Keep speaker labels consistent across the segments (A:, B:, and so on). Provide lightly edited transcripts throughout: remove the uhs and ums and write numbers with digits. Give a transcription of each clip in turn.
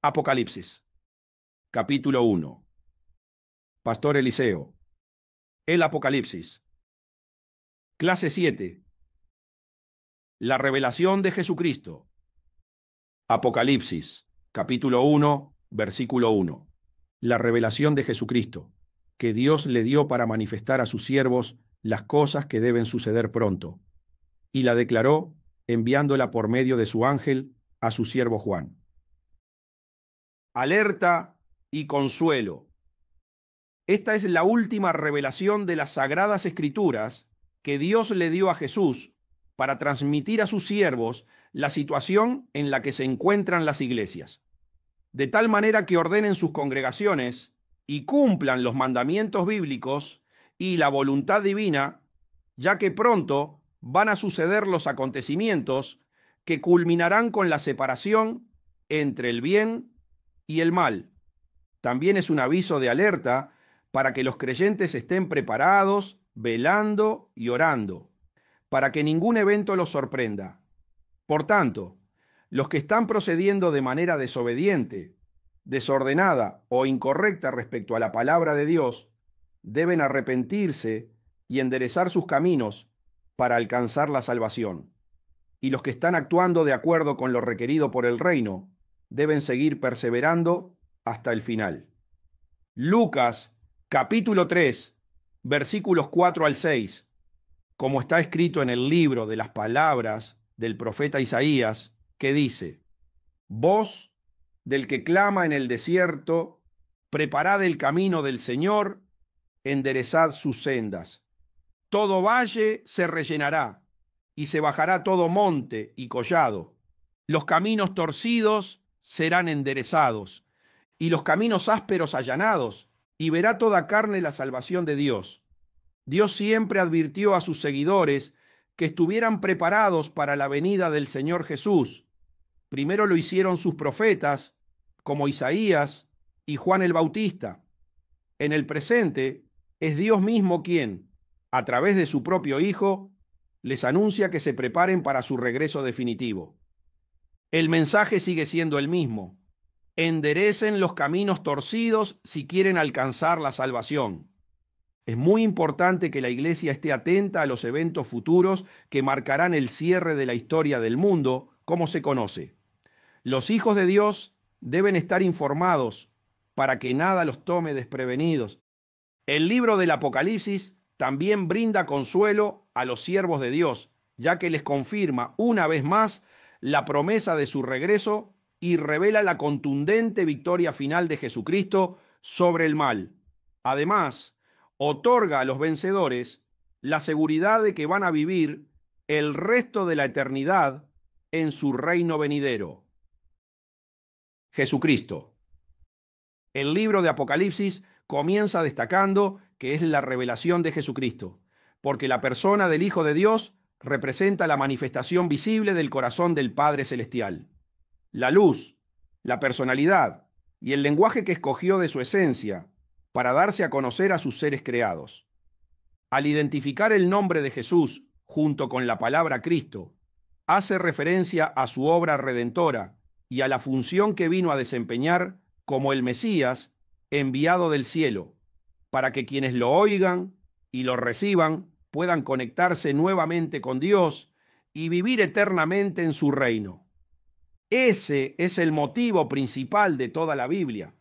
A: Apocalipsis, capítulo 1. Pastor Eliseo. El Apocalipsis. Clase 7. La revelación de Jesucristo. Apocalipsis, capítulo 1, versículo 1. La revelación de Jesucristo, que Dios le dio para manifestar a sus siervos las cosas que deben suceder pronto, y la declaró enviándola por medio de su ángel a su siervo Juan. Alerta y consuelo. Esta es la última revelación de las Sagradas Escrituras que Dios le dio a Jesús para transmitir a sus siervos la situación en la que se encuentran las iglesias, de tal manera que ordenen sus congregaciones y cumplan los mandamientos bíblicos y la voluntad divina, ya que pronto van a suceder los acontecimientos que culminarán con la separación entre el bien y el mal. También es un aviso de alerta para que los creyentes estén preparados, velando y orando, para que ningún evento los sorprenda. Por tanto, los que están procediendo de manera desobediente, desordenada o incorrecta respecto a la palabra de Dios, deben arrepentirse y enderezar sus caminos para alcanzar la salvación. Y los que están actuando de acuerdo con lo requerido por el reino, deben seguir perseverando hasta el final. Lucas, capítulo 3, versículos 4 al 6, como está escrito en el libro de las palabras del profeta Isaías, que dice: Voz del que clama en el desierto, preparad el camino del Señor, enderezad sus sendas. Todo valle se rellenará, y se bajará todo monte y collado. Los caminos torcidos serán enderezados, y los caminos ásperos allanados, y verá toda carne la salvación de Dios. Dios siempre advirtió a sus seguidores que estuvieran preparados para la venida del Señor Jesús. Primero lo hicieron sus profetas, como Isaías y Juan el Bautista. En el presente es Dios mismo quien, a través de su propio Hijo, les anuncia que se preparen para su regreso definitivo. El mensaje sigue siendo el mismo: enderecen los caminos torcidos si quieren alcanzar la salvación. Es muy importante que la Iglesia esté atenta a los eventos futuros que marcarán el cierre de la historia del mundo, como se conoce. Los hijos de Dios deben estar informados para que nada los tome desprevenidos. El libro del Apocalipsis también brinda consuelo a los siervos de Dios, ya que les confirma una vez más la promesa de su regreso y revela la contundente victoria final de Jesucristo sobre el mal. Además, otorga a los vencedores la seguridad de que van a vivir el resto de la eternidad en su reino venidero. Jesucristo. El libro de Apocalipsis comienza destacando que es la revelación de Jesucristo, porque la persona del Hijo de Dios representa la manifestación visible del corazón del Padre Celestial. La luz, la personalidad y el lenguaje que escogió de su esencia para darse a conocer a sus seres creados. Al identificar el nombre de Jesús junto con la palabra Cristo, hace referencia a su obra redentora y a la función que vino a desempeñar como el Mesías enviado del cielo, para que quienes lo oigan y lo reciban puedan conectarse nuevamente con Dios y vivir eternamente en su reino. Ese es el motivo principal de toda la Biblia: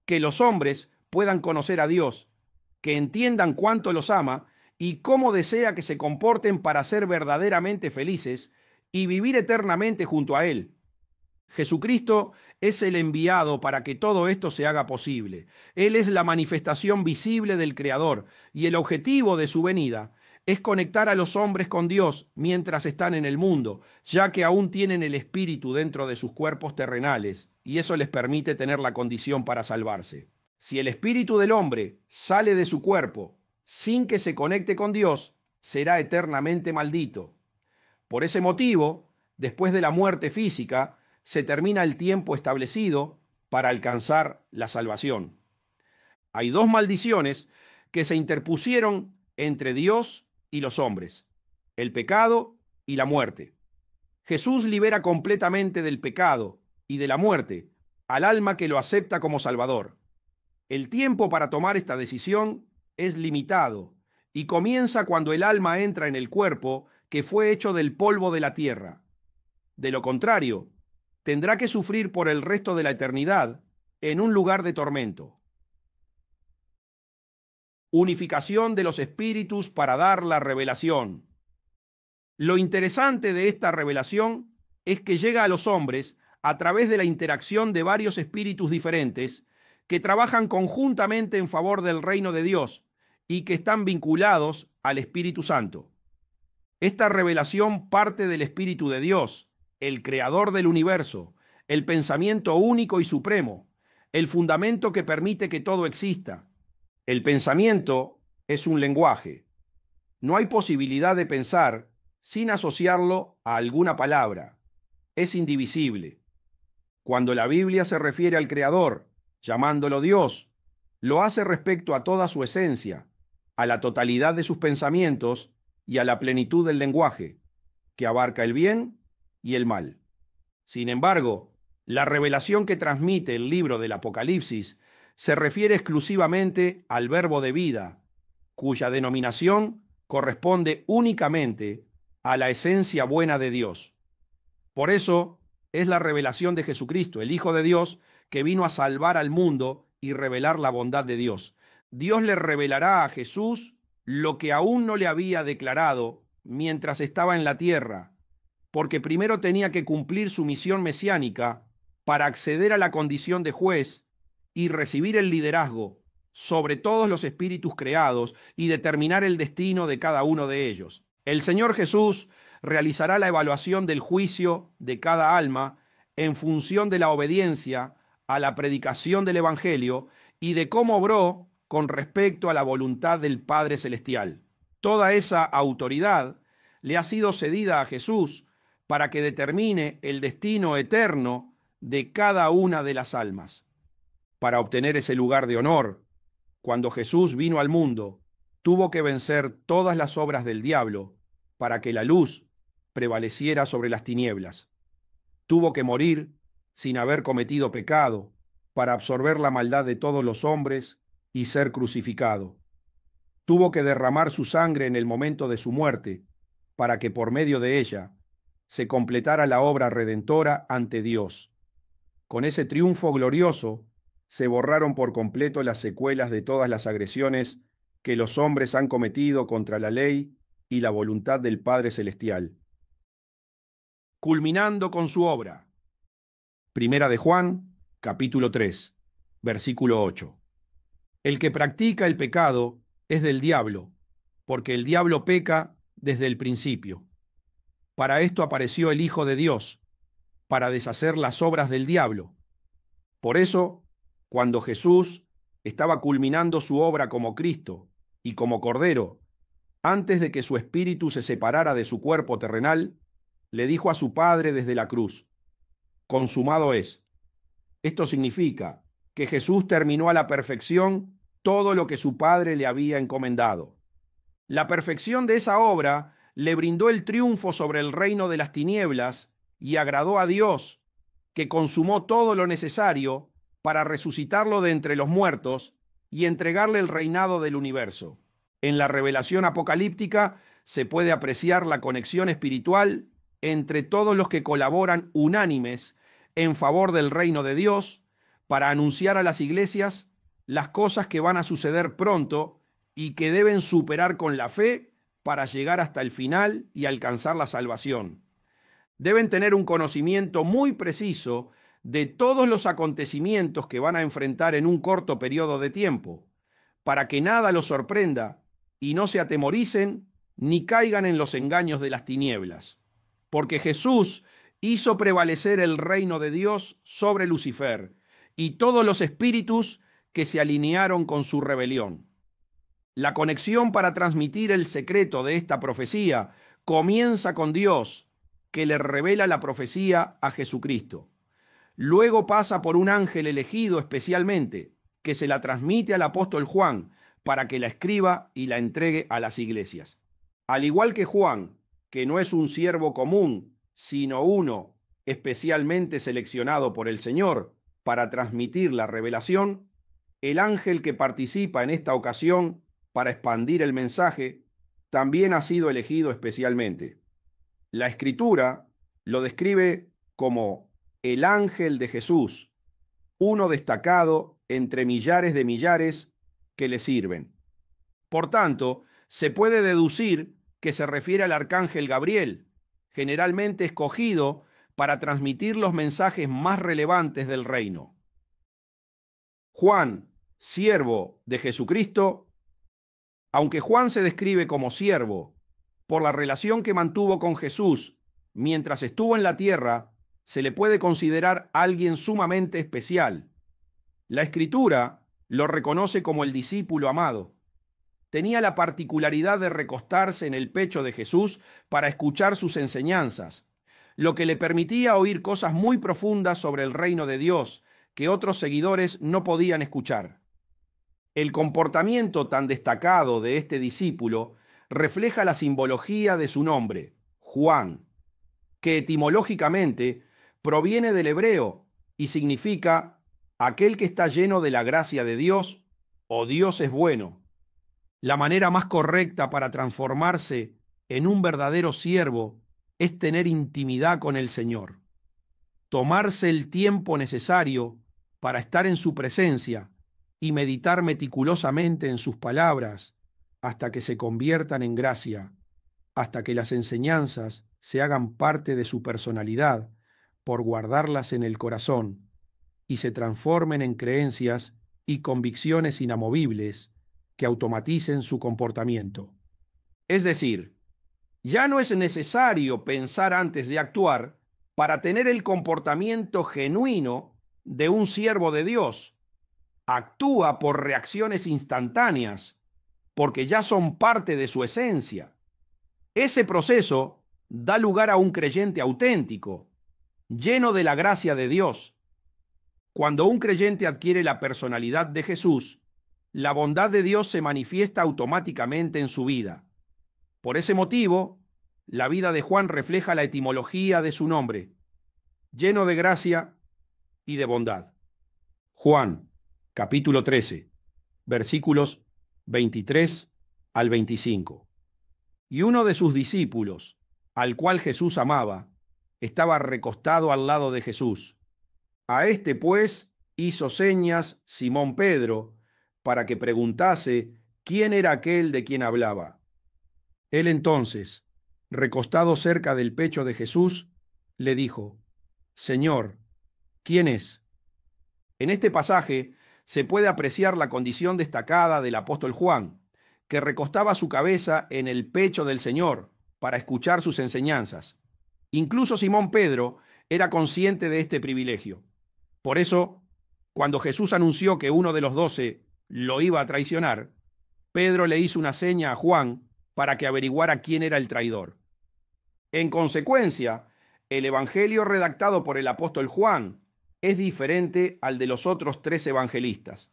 A: que los hombres puedan conocer a Dios, que entiendan cuánto los ama y cómo desea que se comporten para ser verdaderamente felices y vivir eternamente junto a Él. Jesucristo es el enviado para que todo esto se haga posible. Él es la manifestación visible del Creador, y el objetivo de su venida es conectar a los hombres con Dios mientras están en el mundo, ya que aún tienen el espíritu dentro de sus cuerpos terrenales, y eso les permite tener la condición para salvarse. Si el espíritu del hombre sale de su cuerpo sin que se conecte con Dios, será eternamente maldito. Por ese motivo, después de la muerte física, se termina el tiempo establecido para alcanzar la salvación. Hay dos maldiciones que se interpusieron entre Dios y los hombres: el pecado y la muerte. Jesús libera completamente del pecado y de la muerte al alma que lo acepta como Salvador. El tiempo para tomar esta decisión es limitado y comienza cuando el alma entra en el cuerpo que fue hecho del polvo de la tierra. De lo contrario, tendrá que sufrir por el resto de la eternidad en un lugar de tormento. Unificación de los espíritus para dar la revelación. Lo interesante de esta revelación es que llega a los hombres a través de la interacción de varios espíritus diferentes que trabajan conjuntamente en favor del reino de Dios y que están vinculados al Espíritu Santo. Esta revelación parte del Espíritu de Dios, el creador del universo, el pensamiento único y supremo, el fundamento que permite que todo exista. El pensamiento es un lenguaje. No hay posibilidad de pensar sin asociarlo a alguna palabra. Es indivisible. Cuando la Biblia se refiere al Creador, llamándolo Dios, lo hace respecto a toda su esencia, a la totalidad de sus pensamientos y a la plenitud del lenguaje, que abarca el bien y el mal. Sin embargo, la revelación que transmite el libro del Apocalipsis se refiere exclusivamente al verbo de vida, cuya denominación corresponde únicamente a la esencia buena de Dios. Por eso es la revelación de Jesucristo, el Hijo de Dios, que vino a salvar al mundo y revelar la bondad de Dios. Dios le revelará a Jesús lo que aún no le había declarado mientras estaba en la tierra, porque primero tenía que cumplir su misión mesiánica para acceder a la condición de juez y recibir el liderazgo sobre todos los espíritus creados y determinar el destino de cada uno de ellos. El Señor Jesús realizará la evaluación del juicio de cada alma en función de la obediencia a la predicación del Evangelio y de cómo obró con respecto a la voluntad del Padre Celestial. Toda esa autoridad le ha sido cedida a Jesús para que determine el destino eterno de cada una de las almas. Para obtener ese lugar de honor, cuando Jesús vino al mundo, tuvo que vencer todas las obras del diablo para que la luz prevaleciera sobre las tinieblas. Tuvo que morir sin haber cometido pecado para absorber la maldad de todos los hombres y ser crucificado. Tuvo que derramar su sangre en el momento de su muerte para que por medio de ella se completara la obra redentora ante Dios. Con ese triunfo glorioso se borraron por completo las secuelas de todas las agresiones que los hombres han cometido contra la ley y la voluntad del Padre Celestial. Culminando con su obra. Primera de Juan, capítulo 3, versículo 8. El que practica el pecado es del diablo, porque el diablo peca desde el principio. Para esto apareció el Hijo de Dios, para deshacer las obras del diablo. Por eso, cuando Jesús estaba culminando su obra como Cristo y como Cordero, antes de que su espíritu se separara de su cuerpo terrenal, le dijo a su Padre desde la cruz: consumado es. Esto significa que Jesús terminó a la perfección todo lo que su Padre le había encomendado. La perfección de esa obra le brindó el triunfo sobre el reino de las tinieblas y agradó a Dios, que consumó todo lo necesario para resucitarlo de entre los muertos y entregarle el reinado del universo. En la revelación apocalíptica se puede apreciar la conexión espiritual entre todos los que colaboran unánimes en favor del reino de Dios para anunciar a las iglesias las cosas que van a suceder pronto y que deben superar con la fe para llegar hasta el final y alcanzar la salvación. Deben tener un conocimiento muy preciso de todos los acontecimientos que van a enfrentar en un corto periodo de tiempo, para que nada los sorprenda y no se atemoricen ni caigan en los engaños de las tinieblas. Porque Jesús hizo prevalecer el reino de Dios sobre Lucifer y todos los espíritus que se alinearon con su rebelión. La conexión para transmitir el secreto de esta profecía comienza con Dios, que le revela la profecía a Jesucristo. Luego pasa por un ángel elegido especialmente, que se la transmite al apóstol Juan para que la escriba y la entregue a las iglesias. Al igual que Juan, que no es un siervo común, sino uno especialmente seleccionado por el Señor para transmitir la revelación, el ángel que participa en esta ocasión para expandir el mensaje también ha sido elegido especialmente. La Escritura lo describe como el ángel de Jesús, uno destacado entre millares de millares que le sirven. Por tanto, se puede deducir que se refiere al arcángel Gabriel, generalmente escogido para transmitir los mensajes más relevantes del reino. Juan, siervo de Jesucristo, aunque Juan se describe como siervo por la relación que mantuvo con Jesús mientras estuvo en la tierra, se le puede considerar alguien sumamente especial. La Escritura lo reconoce como el discípulo amado. Tenía la particularidad de recostarse en el pecho de Jesús para escuchar sus enseñanzas, lo que le permitía oír cosas muy profundas sobre el reino de Dios que otros seguidores no podían escuchar. El comportamiento tan destacado de este discípulo refleja la simbología de su nombre, Juan, que etimológicamente proviene del hebreo y significa aquel que está lleno de la gracia de Dios o Dios es bueno. La manera más correcta para transformarse en un verdadero siervo es tener intimidad con el Señor, tomarse el tiempo necesario para estar en su presencia y meditar meticulosamente en sus palabras hasta que se conviertan en gracia, hasta que las enseñanzas se hagan parte de su personalidad por guardarlas en el corazón y se transformen en creencias y convicciones inamovibles que automaticen su comportamiento. Es decir, ya no es necesario pensar antes de actuar para tener el comportamiento genuino de un siervo de Dios. Actúa por reacciones instantáneas, porque ya son parte de su esencia. Ese proceso da lugar a un creyente auténtico, lleno de la gracia de Dios. Cuando un creyente adquiere la personalidad de Jesús, la bondad de Dios se manifiesta automáticamente en su vida. Por ese motivo, la vida de Juan refleja la etimología de su nombre, lleno de gracia y de bondad. Juan, capítulo 13, versículos 23 al 25. Y uno de sus discípulos, al cual Jesús amaba, estaba recostado al lado de Jesús. A este, pues, hizo señas Simón Pedro para que preguntase quién era aquel de quien hablaba. Él entonces, recostado cerca del pecho de Jesús, le dijo: Señor, ¿quién es? En este pasaje se puede apreciar la condición destacada del apóstol Juan, que recostaba su cabeza en el pecho del Señor para escuchar sus enseñanzas. Incluso Simón Pedro era consciente de este privilegio. Por eso, cuando Jesús anunció que uno de los 12 lo iba a traicionar, Pedro le hizo una seña a Juan para que averiguara quién era el traidor. En consecuencia, el evangelio redactado por el apóstol Juan es diferente al de los otros 3 evangelistas.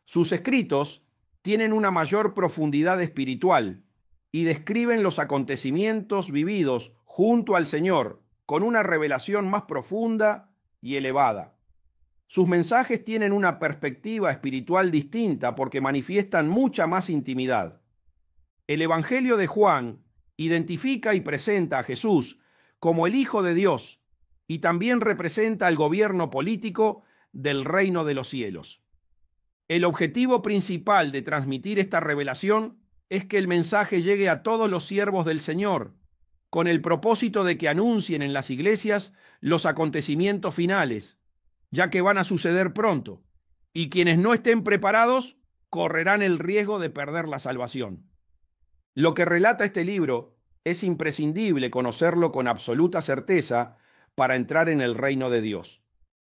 A: Sus escritos tienen una mayor profundidad espiritual y describen los acontecimientos vividos junto al Señor con una revelación más profunda y elevada. Sus mensajes tienen una perspectiva espiritual distinta porque manifiestan mucha más intimidad. El Evangelio de Juan identifica y presenta a Jesús como el Hijo de Dios y también representa el gobierno político del reino de los cielos. El objetivo principal de transmitir esta revelación es que el mensaje llegue a todos los siervos del Señor, con el propósito de que anuncien en las iglesias los acontecimientos finales, ya que van a suceder pronto, y quienes no estén preparados correrán el riesgo de perder la salvación. Lo que relata este libro es imprescindible conocerlo con absoluta certeza para entrar en el reino de Dios.